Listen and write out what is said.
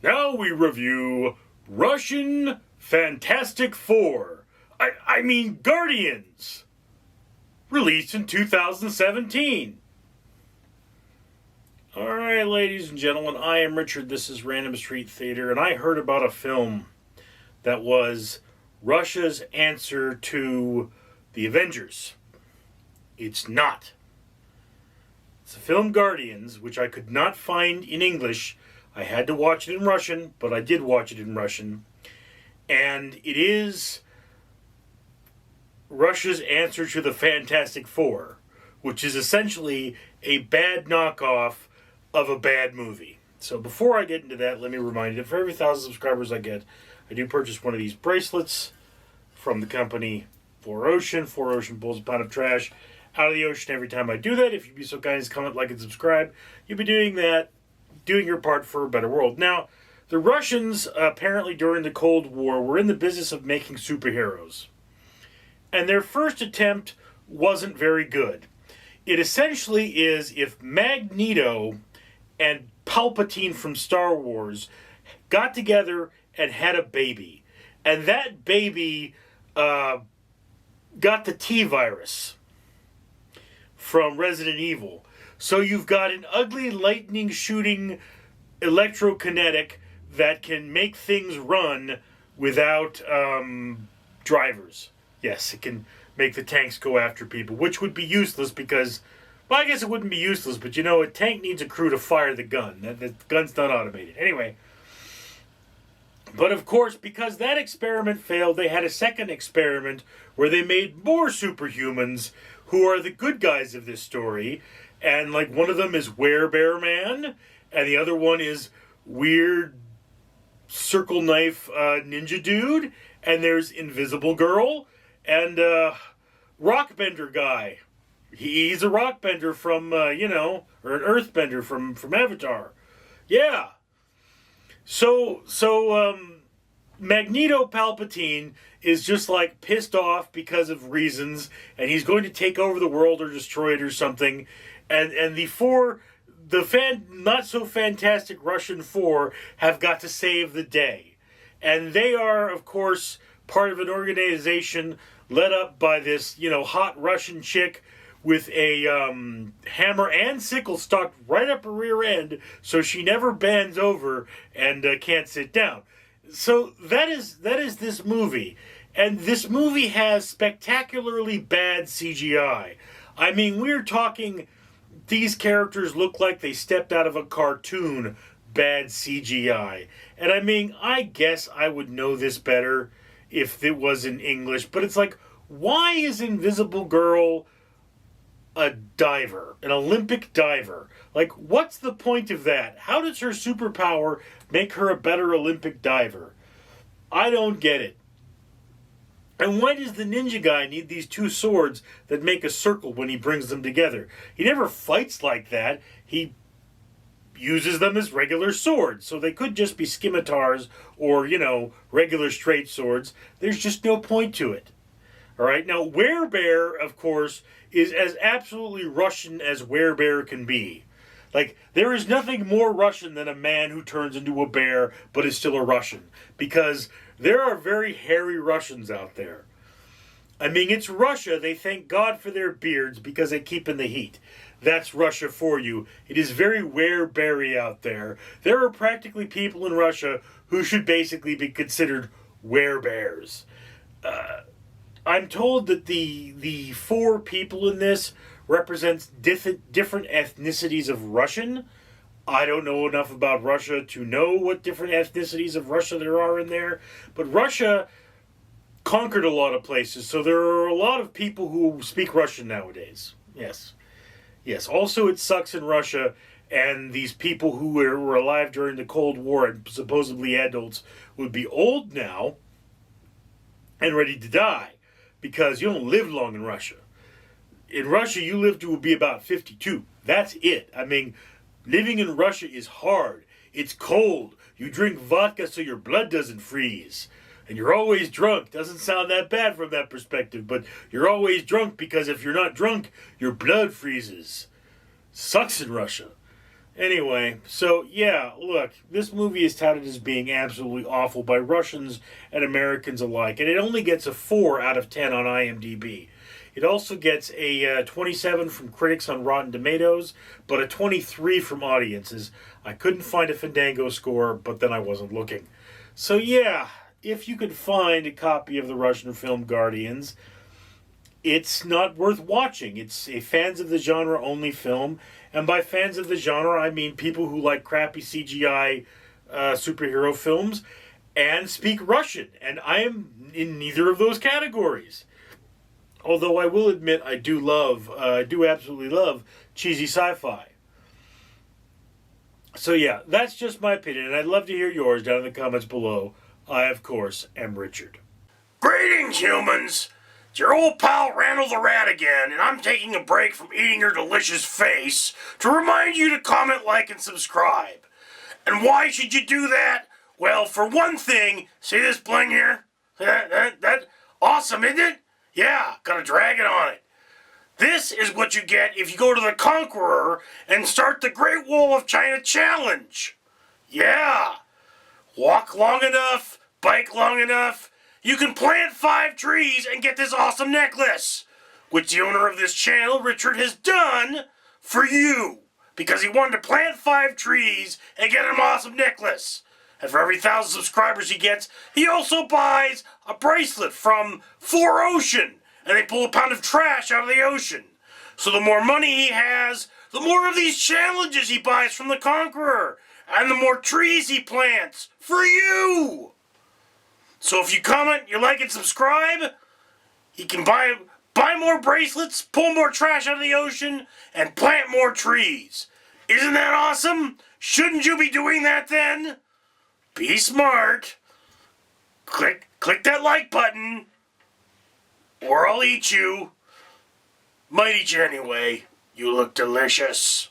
Now we review Russian Fantastic Four. I mean Guardians. Released in 2017. Alright, ladies and gentlemen, I am Richard. This is Random Street Theater, and I heard about a film that was Russia's answer to the Avengers. It's not. It's the film Guardians, which I could not find in English. I had to watch it in Russian, but I did watch it in Russian. And it is Russia's answer to the Fantastic Four, which is essentially a bad knockoff of a bad movie. So before I get into that, let me remind you that for every 1,000 subscribers I get, I do purchase one of these bracelets from the company 4Ocean. 4Ocean pulls a pound of trash out of the ocean every time I do that. If you'd be so kind as to comment, like, and subscribe, you'll be doing that, doing your part for a better world. Now, the Russians, apparently during the Cold War, were in the business of making superheroes. And their first attempt wasn't very good. It essentially is if Magneto and Palpatine from Star Wars got together and had a baby. And that baby got the T-virus from Resident Evil. So you've got an ugly lightning-shooting electrokinetic that can make things run without drivers. Yes, it can make the tanks go after people, which would be useless because, well, I guess it wouldn't be useless, but you know, a tank needs a crew to fire the gun. The gun's not automated. Anyway, but of course, because that experiment failed, they had a second experiment where they made more superhumans who are the good guys of this story. And like one of them is Werebear Man, and the other one is Weird Circle Knife Ninja Dude, and there's Invisible Girl, and Rockbender Guy. He's a rockbender from, or an earthbender from Avatar. Yeah. So Magneto Palpatine is just like pissed off because of reasons, and he's going to take over the world or destroy it or something. And the not so fantastic Russian Four have got to save the day. And they are, of course, part of an organization led up by this, hot Russian chick with a hammer and sickle stuck right up her rear end, so she never bends over and can't sit down. So that is this movie. And this movie has spectacularly bad CGI. I mean, we're talking, these characters look like they stepped out of a cartoon, bad CGI. And I mean, I guess I would know this better if it was in English, but it's like, why is Invisible Girl a diver, an Olympic diver? Like, what's the point of that? How does her superpower make her a better Olympic diver? I don't get it. And why does the ninja guy need these two swords that make a circle when he brings them together? He never fights like that. He uses them as regular swords. So they could just be scimitars or, regular straight swords. There's just no point to it. All right. Now, Werebear, of course, is as absolutely Russian as Werebear can be. Like, there is nothing more Russian than a man who turns into a bear but is still a Russian. Because there are very hairy Russians out there. I mean, it's Russia. They thank God for their beards because they keep in the heat. That's Russia for you. It is very werebeary out there. There are practically people in Russia who should basically be considered werebears. I'm told that the four people in this represents different ethnicities of Russian. I don't know enough about Russia to know what different ethnicities of Russia there are in there. But Russia conquered a lot of places, so there are a lot of people who speak Russian nowadays. Yes. Yes. Also, it sucks in Russia, and these people who were alive during the Cold War and supposedly adults would be old now and ready to die because you don't live long in Russia. In Russia, you live to be about 52. That's it. I mean, living in Russia is hard. It's cold. You drink vodka so your blood doesn't freeze. And you're always drunk. Doesn't sound that bad from that perspective, but you're always drunk because if you're not drunk, your blood freezes. Sucks in Russia. Anyway, so yeah, look, this movie is touted as being absolutely awful by Russians and Americans alike, and it only gets a 4 out of 10 on IMDb. It also gets a 27 from critics on Rotten Tomatoes, but a 23 from audiences. I couldn't find a Fandango score, but then I wasn't looking. So yeah, if you could find a copy of the Russian film Guardians, it's not worth watching. It's a fans of the genre only film, and by fans of the genre, I mean people who like crappy CGI superhero films and speak Russian, and I am in neither of those categories. Although I will admit, I do absolutely love cheesy sci-fi. So yeah, that's just my opinion, and I'd love to hear yours down in the comments below. I, of course, am Richard. Greetings, humans! It's your old pal Randall the Rat again, and I'm taking a break from eating your delicious face to remind you to comment, like, and subscribe. And why should you do that? Well, for one thing, see this bling here? That awesome, isn't it? Yeah, got a dragon on it. This is what you get if you go to the Conqueror and start the Great Wall of China Challenge. Yeah. Walk long enough, bike long enough, you can plant 5 trees and get this awesome necklace, which the owner of this channel, Richard, has done for you, because he wanted to plant 5 trees and get an awesome necklace. And for every 1,000 subscribers he gets, he also buys a bracelet from 4Ocean, and they pull a pound of trash out of the ocean. So the more money he has, the more of these challenges he buys from the Conqueror, and the more trees he plants for you. So if you comment, you like and subscribe, you can buy more bracelets, pull more trash out of the ocean, and plant more trees. Isn't that awesome? Shouldn't you be doing that then? Be smart. Click that like button, or I'll eat you. Might eat you anyway. You look delicious.